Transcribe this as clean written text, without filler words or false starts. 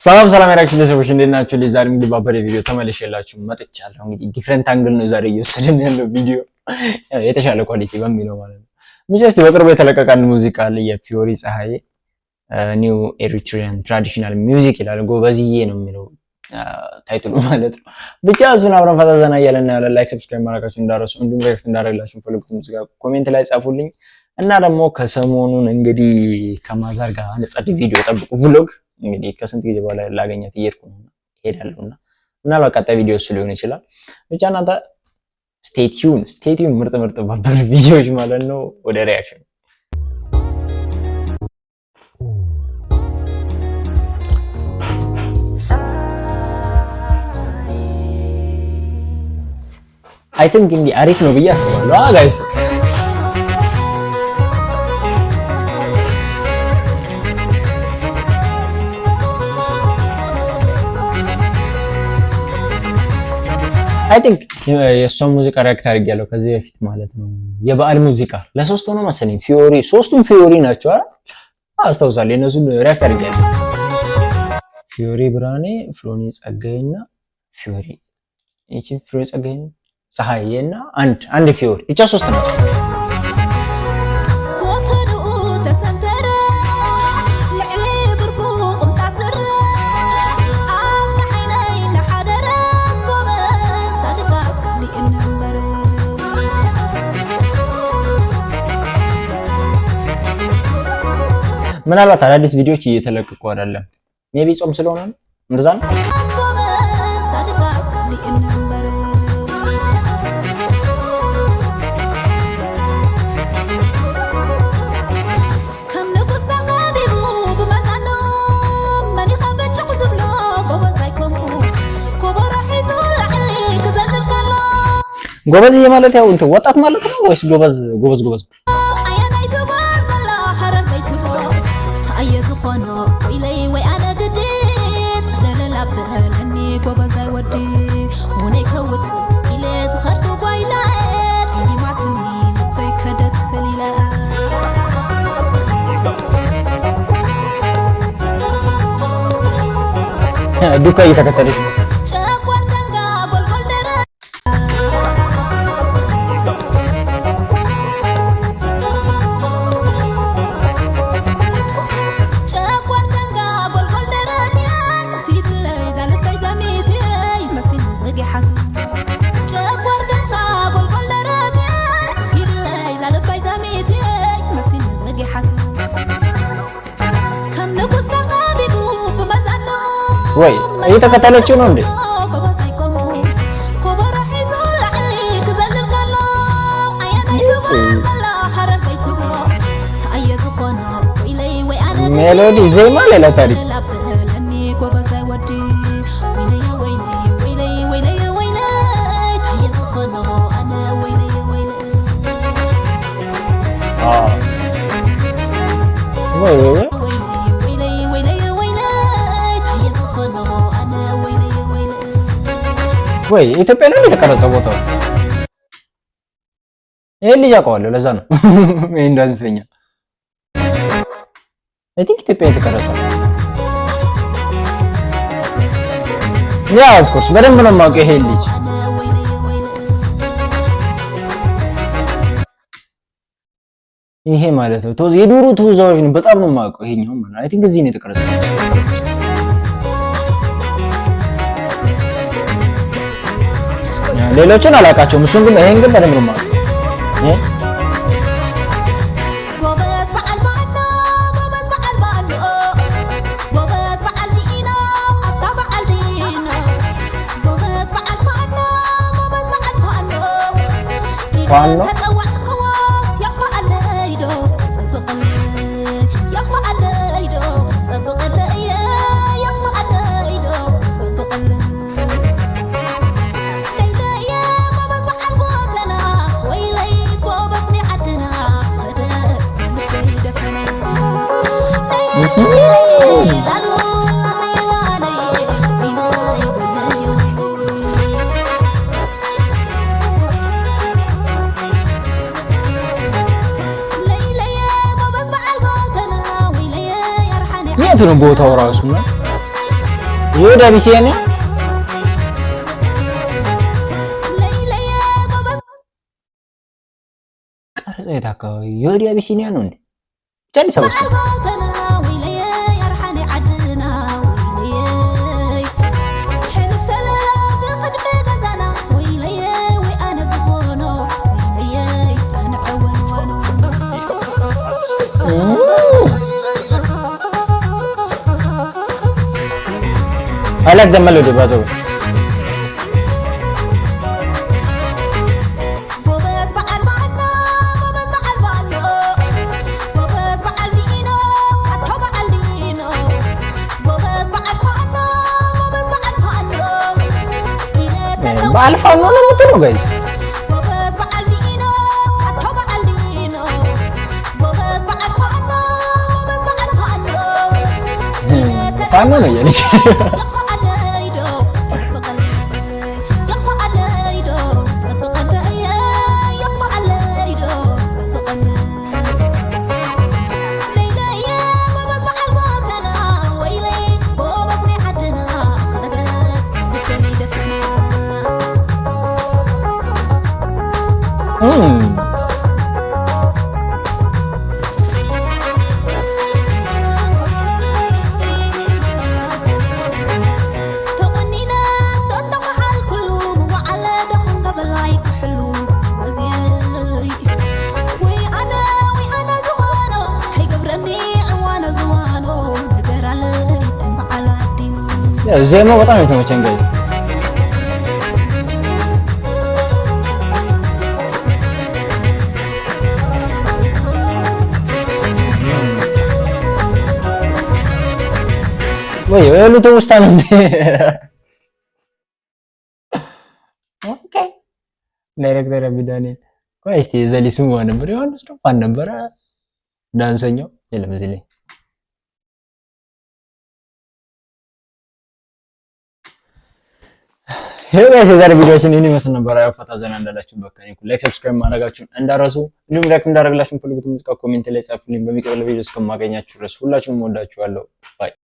ሰላም ያራክሽ ለሰዎች እንዴት ናችሁ? ለዛሬ እንግዲህ ባበደ ቪዲዮ ተመልሼላችሁ መጥቻለሁ። እንግዲህ ዲፈረንት አንግል ነው ዛሬ እየወሰድን ያለው ቪዲዮ የተሻለ ኳሊቲ በሚለው ማለት ነው። ጀስት በቅርቡ የተለቀቀ አንድ ሙዚቃ አለ የፊዮሪ ፀሐዬ ኒው ኤሪትሪያን ትራዲሽናል ሚውዚክ ይላል። ጎበዝዬ ነው የሚለው ታይትሉ ማለት ነው። ብቻ እሱን አብረን ፈታ ዘና እያለን ያለ ላይክ ሰብስክራይብ ማድረጋችሁ እንዳረሱ እንዲሁም ሪአክት እንዳደረግላችሁ ፈልጉት ሙዚቃ ኮሜንት ላይ ጻፉልኝ እና ደግሞ ከሰሞኑን እንግዲህ ከማዛር ጋር አንጸድ ቪዲዮ ጠብቁ ቭሎግ እንግዲህ ከስንት ጊዜ በኋላ ላገኛት እየሄድኩ ነው እሄዳለሁና ምናልባት ቀጣይ ቪዲዮ እሱ ሊሆን ይችላል። ብቻ እናንተ ስቴይ ቲዩን ምርጥ ባበር ቪዲዮዎች ማለት ነው። ወደ ሪአክሽን አይ ቲንክ እንግዲህ አሪፍ ነው ብዬ አስባለሁ ጋይስ። አይ ቲንክ የእሷን ሙዚቃ ሪአክት አድርጌያለሁ ከዚህ በፊት ማለት ነው። የበዓል ሙዚቃ ለሶስት ሆኖ መሰለኝ ፊዮሪ፣ ሶስቱም ፊዮሪ ናቸው አይደል? አስታውሳለሁ። የነሱን ሪአክት አድርጌያለሁ። ፊዮሪ ብርሃኔ፣ ፍሎኒ ጸጋዬና ፊዮሪ እቺ ፍሎኒ ጸጋዬና ፀሐዬና አንድ ፊዮሪ ብቻ ሶስት ናቸው። ምናልባት አዳዲስ ቪዲዮዎች እየተለቀቁ አይደለም። ሜቢ ጾም ስለሆነ ነው እንደዛ ነው። ጎበዝ ማለት ያው እንትን ወጣት ማለት ነው ወይስ ጎበዝ? ዱካ እየተከተለች ነው። ወይ እየተከተለችው ነው እንዴ? ሜሎዲ ዜማ ሌላ ታሪክ። ወይ ኢትዮጵያ ላይ የተቀረጸው ቦታው ይሄ ልጅ አውቀዋለሁ። ለዛ ነው ይሄ እንዳንሰኛ አይ ቲንክ ኢትዮጵያ የተቀረጸው ያ ኦፍ ኮርስ በደንብ ነው የማውቀው ይሄ ልጅ። ይሄ ማለት ነው ተወዝ የዱሩ ተወዛዋዥ ነው። በጣም ነው የማውቀው ይሄኛው ማለት አይ ቲንክ እዚህ ነው የተቀረጸው። ሌሎችን አላውቃቸውም። እሱን ግን ይሄን ግን በደንብ ነው ማለት ፋኖ የት ነው ቦታው ራሱ ነው? የወደ አቢሲኒያ ቀረጻ የት አካባቢ የወደ አቢሲኒያ ነው እንዴ? ብቻ አዲስ አበባ ውስጥ I like the melody by the way. በአልፋ ነው የምትለው ጋይስ ፋኖ ነው ያለች ዜማው በጣም የተመቸኝ ጋይስ ወይ የሉት ውስጥ ነው እንዴ? ኦኬ ዳይሬክተር ቢዳኔል ቆይ እስቲ ዘሊሱ ማን ነበር? ዮሐንስ ነው ማን ነበር? ዳንሰኛው የለም እዚህ ላይ ጋይስ የዛሬ ቪዲዮአችን ይሄን ይመስል ነበር። አይ ፈታ ዘና እንዳላችሁበት ከኔ ላይክ ሰብስክራይብ ማድረጋችሁን እንዳረሱ እንዲሁም ላይክ እንዳደረግላችሁ ፈልጉት ሙዚቃ ኮሜንት ላይ ጻፉልኝ። በሚቀጥለው ቪዲዮ እስከማገኛችሁ ድረስ ሁላችሁንም ወዳችኋለሁ። ባይ